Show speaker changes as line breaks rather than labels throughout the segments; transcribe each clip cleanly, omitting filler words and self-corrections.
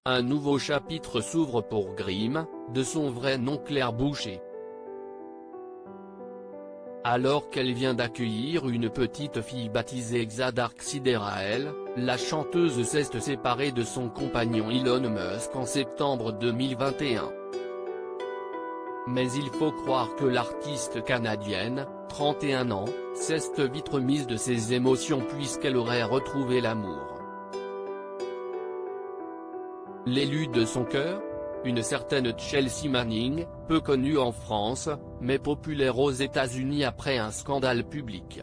un nouveau chapitre s'ouvre pour Grimm, de son vrai nom Claire Boucher. Alors qu'elle vient d'accueillir une petite fille baptisée Xadark Siderael, la chanteuse s'est séparée de son compagnon Elon Musk en septembre 2021. Mais il faut croire que l'artiste canadienne, 31 ans, s'est vite remise de ses émotions puisqu'elle aurait retrouvé l'amour. L'élu de son cœur ? Une certaine Chelsea Manning, peu connue en France, mais populaire aux États-Unis après un scandale public.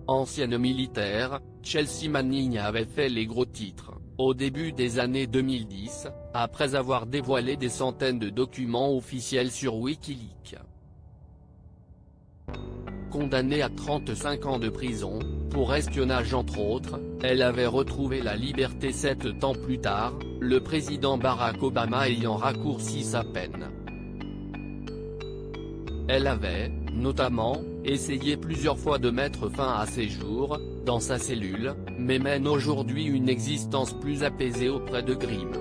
Ancienne militaire, Chelsea Manning avait fait les gros titres, au début des années 2010, après avoir dévoilé des centaines de documents officiels sur Wikileaks. Condamnée à 35 ans de prison, pour espionnage entre autres, elle avait retrouvé la liberté 7 ans plus tard, le président Barack Obama ayant raccourci sa peine. Elle avait, notamment, essayé plusieurs fois de mettre fin à ses jours, dans sa cellule, mais mène aujourd'hui une existence plus apaisée auprès de Grimm.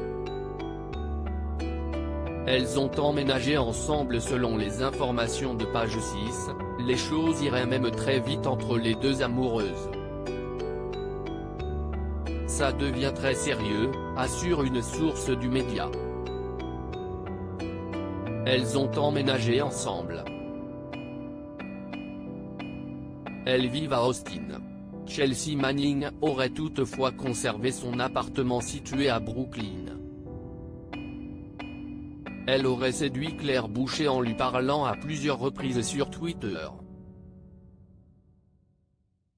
Elles ont emménagé ensemble selon les informations de Page 6, les choses iraient même très vite entre les deux amoureuses. Ça devient très sérieux, assure une source du média. Elles ont emménagé ensemble. Elles vivent à Austin. Chelsea Manning aurait toutefois conservé son appartement situé à Brooklyn. Elle aurait séduit Claire Boucher en lui parlant à plusieurs reprises sur Twitter.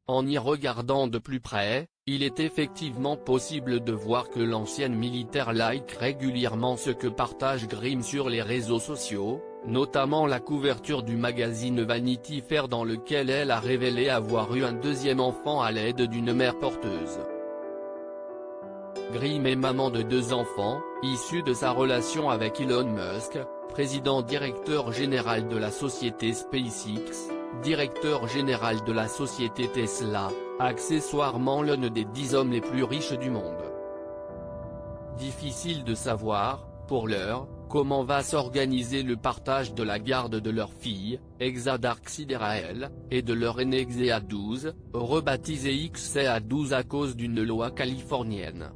En y regardant de plus près, il est effectivement possible de voir que l'ancienne militaire like régulièrement ce que partage Grimm sur les réseaux sociaux, notamment la couverture du magazine Vanity Fair dans lequel elle a révélé avoir eu un deuxième enfant à l'aide d'une mère porteuse. Grimm est maman de 2 enfants, issus de sa relation avec Elon Musk, président-directeur général de la société SpaceX, directeur général de la société Tesla, accessoirement l'un des 10 hommes les plus riches du monde. Difficile de savoir, pour l'heure, comment va s'organiser le partage de la garde de leur fille, Xadark Siderael, et de leur aîné Xea 12, rebaptisé XA12 à cause d'une loi californienne.